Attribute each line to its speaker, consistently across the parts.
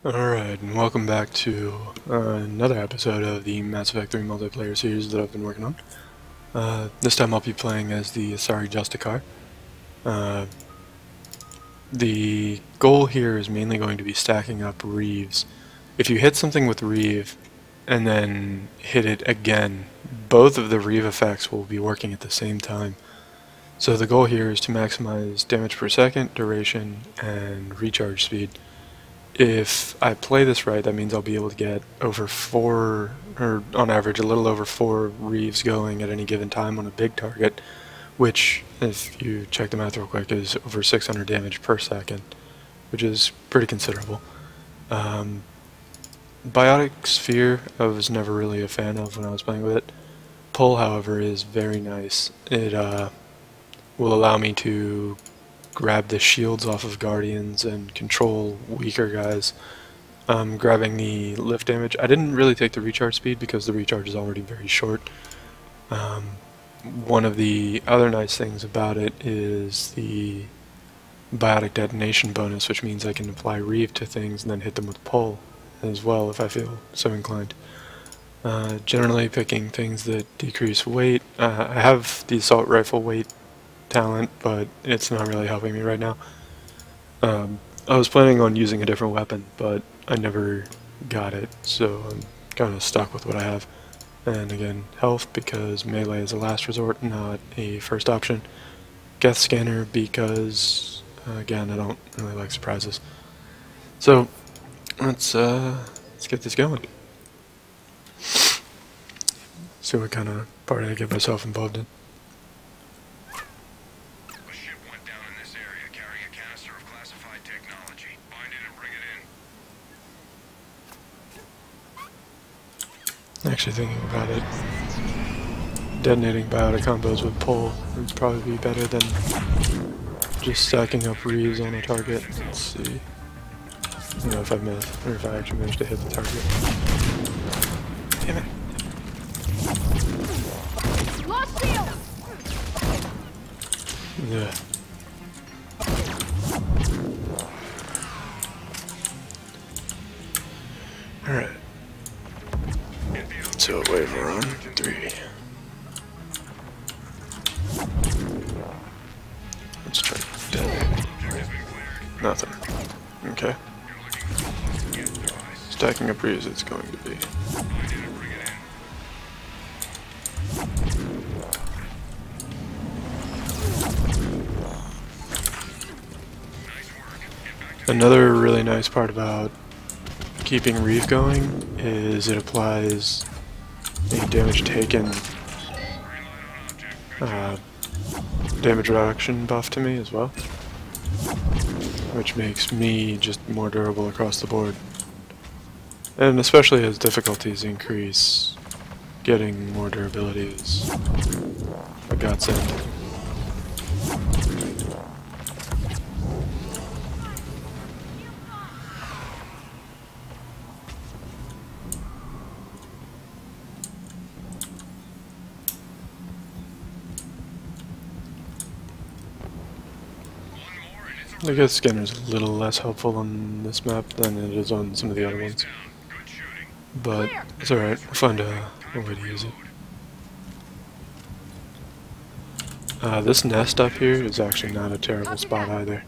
Speaker 1: Alright, and welcome back to another episode of the Mass Effect 3 multiplayer series that I've been working on. This time I'll be playing as the Asari Justicar. The goal here is mainly going to be stacking up Reaves. If you hit something with Reave and then hit it again, both of the Reave effects will be working at the same time. So the goal here is to maximize damage per second, duration, and recharge speed. If I play this right, that means I'll be able to get over 4, or on average a little over 4 Reaves going at any given time on a big target, which, if you check the math real quick, is over 600 damage per second, which is pretty considerable. Biotic Sphere I was never really a fan of when I was playing with it. Pull, however, is very nice. It will allow me to grab the shields off of Guardians and control weaker guys. Grabbing the lift damage. I didn't really take the recharge speed because the recharge is already very short. One of the other nice things about it is the biotic detonation bonus, which means I can apply Reave to things and then hit them with pull as well if I feel so inclined. Generally picking things that decrease weight. I have the assault rifle weight talent, but it's not really helping me right now. I was planning on using a different weapon, but I never got it, so I'm kind of stuck with what I have. And again, health, because melee is a last resort, not a first option. Geth scanner, because again, I don't really like surprises. So let's get this going. See what kind of party I get myself involved in. Actually thinking about it, detonating biotic combos with pull would probably be better than just stacking up Reaves on a target. Let's see. You know, if I miss, or if I actually manage to hit the target. Damn it.
Speaker 2: Lost shield.
Speaker 1: Yeah. Alright. So wave we're on 3. Let's try detonating. Nothing. Okay. Stacking up Reaves it's going to be. Another really nice part about keeping Reave going is it applies a damage taken damage reduction buff to me as well, which makes me just more durable across the board. And especially as difficulties increase, getting more durability is a godsend. I guess scanner's a little less helpful on this map than it is on some of the other ones, but it's alright, I'll find a way to use it. This nest up here is actually not a terrible spot either.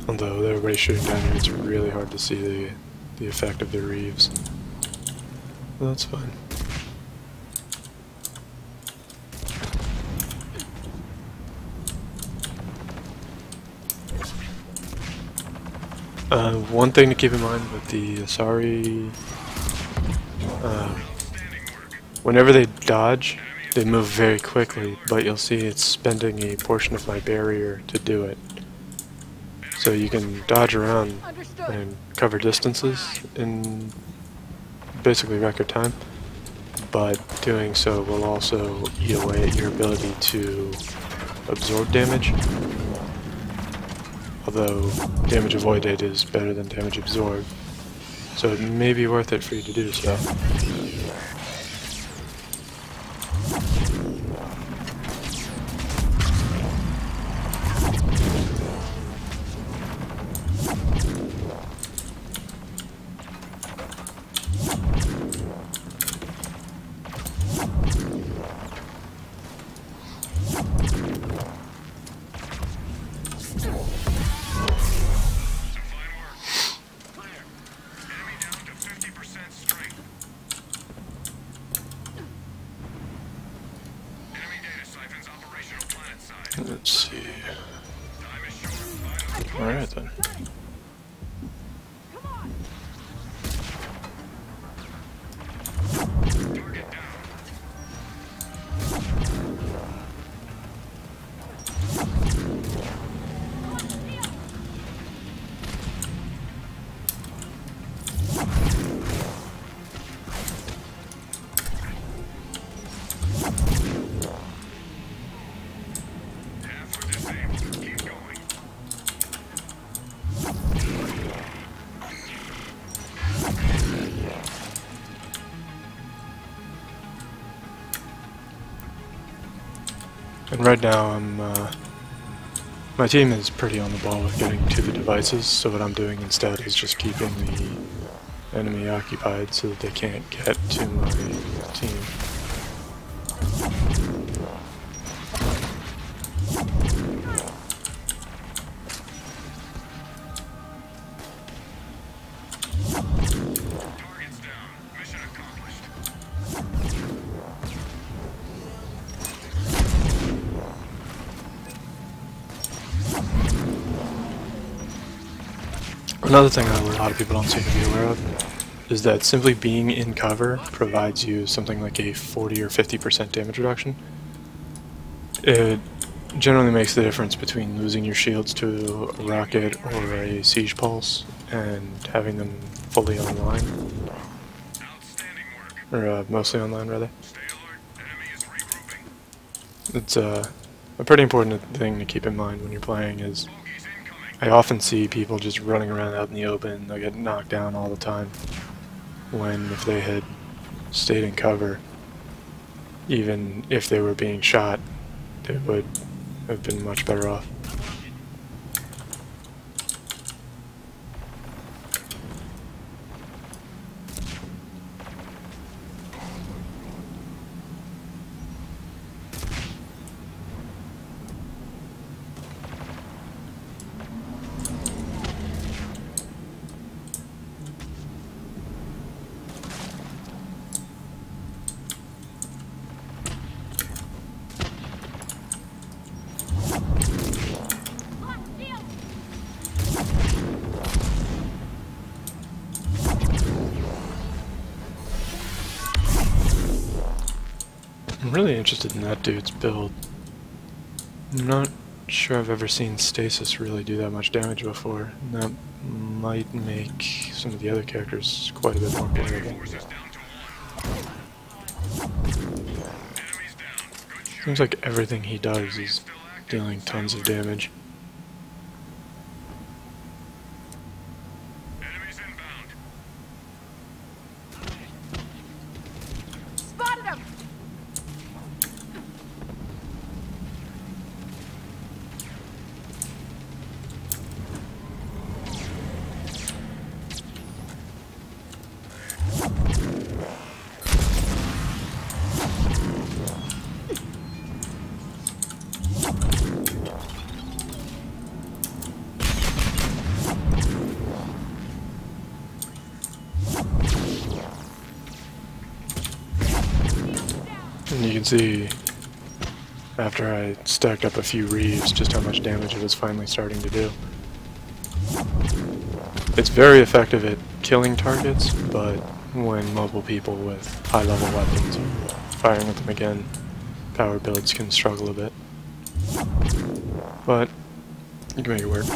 Speaker 1: Although everybody's shooting down here, it's really hard to see the effect of the Reaves. Well, that's fine. One thing to keep in mind with the Asari, whenever they dodge, they move very quickly, but you'll see it's spending a portion of my barrier to do it. So you can dodge around and cover distances in basically record time, but doing so will also eat away at your ability to absorb damage. Although damage avoided is better than damage absorbed, So it may be worth it for you to do so. Let's see. Alright then. And right now my team is pretty on the ball with getting to the devices, so what I'm doing instead is just keeping the enemy occupied so that they can't get to my team. Another thing that a lot of people don't seem to be aware of is that simply being in cover provides you something like a 40 or 50% damage reduction. It generally makes the difference between losing your shields to a rocket or a siege pulse and having them fully online. Or mostly online, rather. It's a pretty important thing to keep in mind when you're playing is I often see people just running around out in the open. They'll get knocked down all the time, when if they had stayed in cover, even if they were being shot, they would have been much better off. I'm really interested in that dude's build. I'm not sure I've ever seen Stasis really do that much damage before, and that might make some of the other characters quite a bit more playable. Seems like everything he does is dealing tons of damage. And you can see, after I stacked up a few Reaves, just how much damage it was finally starting to do. It's very effective at killing targets, but when multiple people with high-level weapons are firing at them again, power builds can struggle a bit. But you can make it work.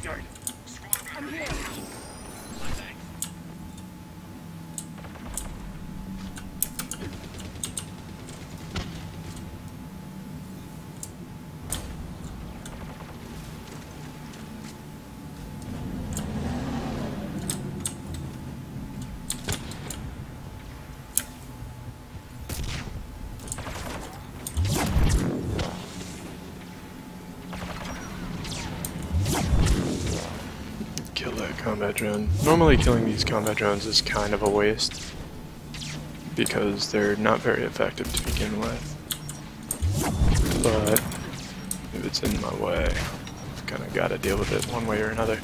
Speaker 2: I'm here.
Speaker 1: Kill that combat drone. Normally killing these combat drones is kind of a waste because they're not very effective to begin with. But if it's in my way, I've kind of got to deal with it one way or another.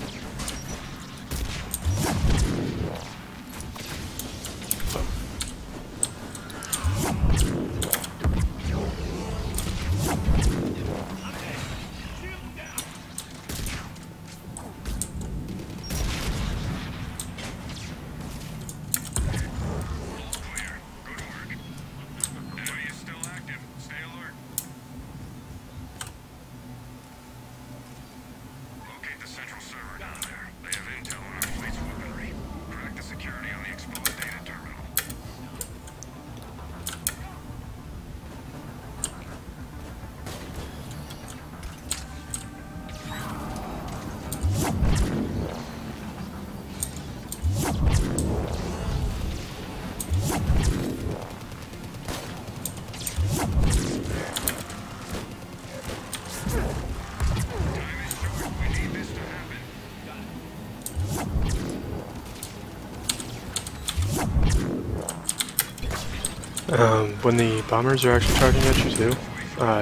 Speaker 1: When the bombers are actually charging at you too,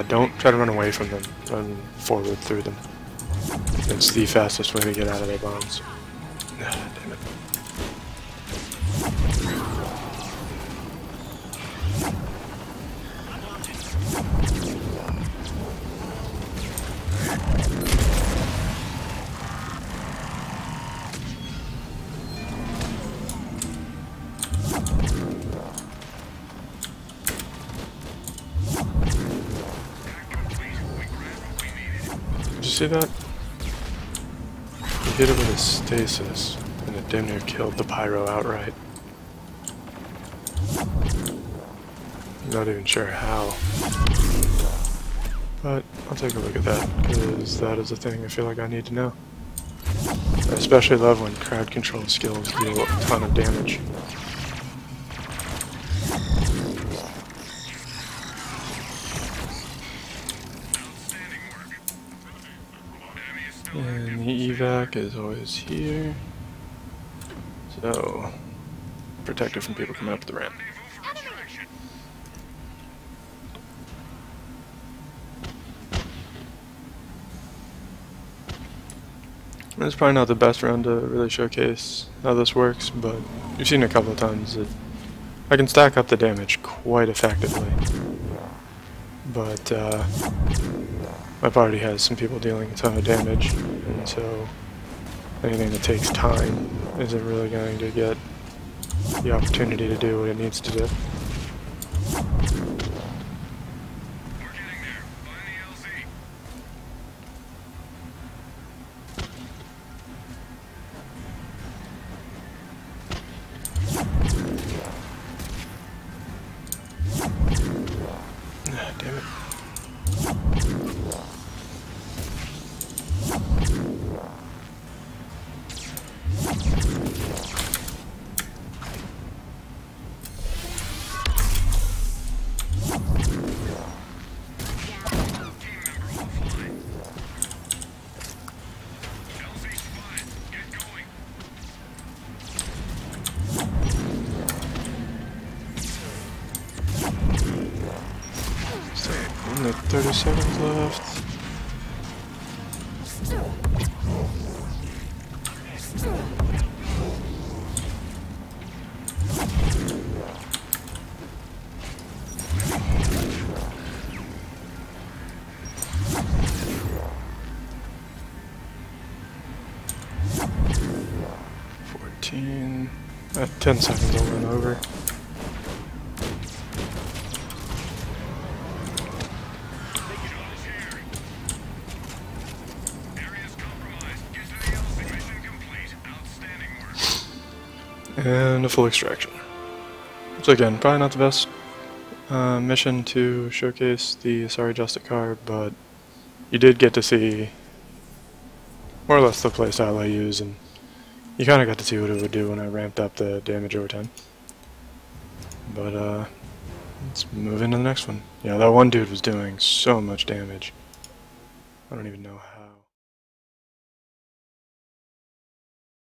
Speaker 1: don't try to run away from them. Run forward through them. It's the fastest way to get out of their bombs. Ah, damn it. See that? He hit it with a stasis, and it damn near killed the pyro outright. Not even sure how. But I'll take a look at that, because that is a thing I feel like I need to know. I especially love when crowd control skills deal a ton of damage. And the evac is always here, so protect it from people coming up the ramp. It's probably not the best round to really showcase how this works, but you've seen a couple of times that I can stack up the damage quite effectively. But my party has some people dealing a ton of damage, and so anything that takes time isn't really going to get the opportunity to do what it needs to do. Damn it. Only 30 seconds left. At 10 seconds I'll run over. And a full extraction. So again, probably not the best mission to showcase the Asari Justicar, but you did get to see more or less the playstyle I use, and you kind of got to see what it would do when I ramped up the damage over time. But let's move into the next one. Yeah, that one dude was doing so much damage. I don't even know how.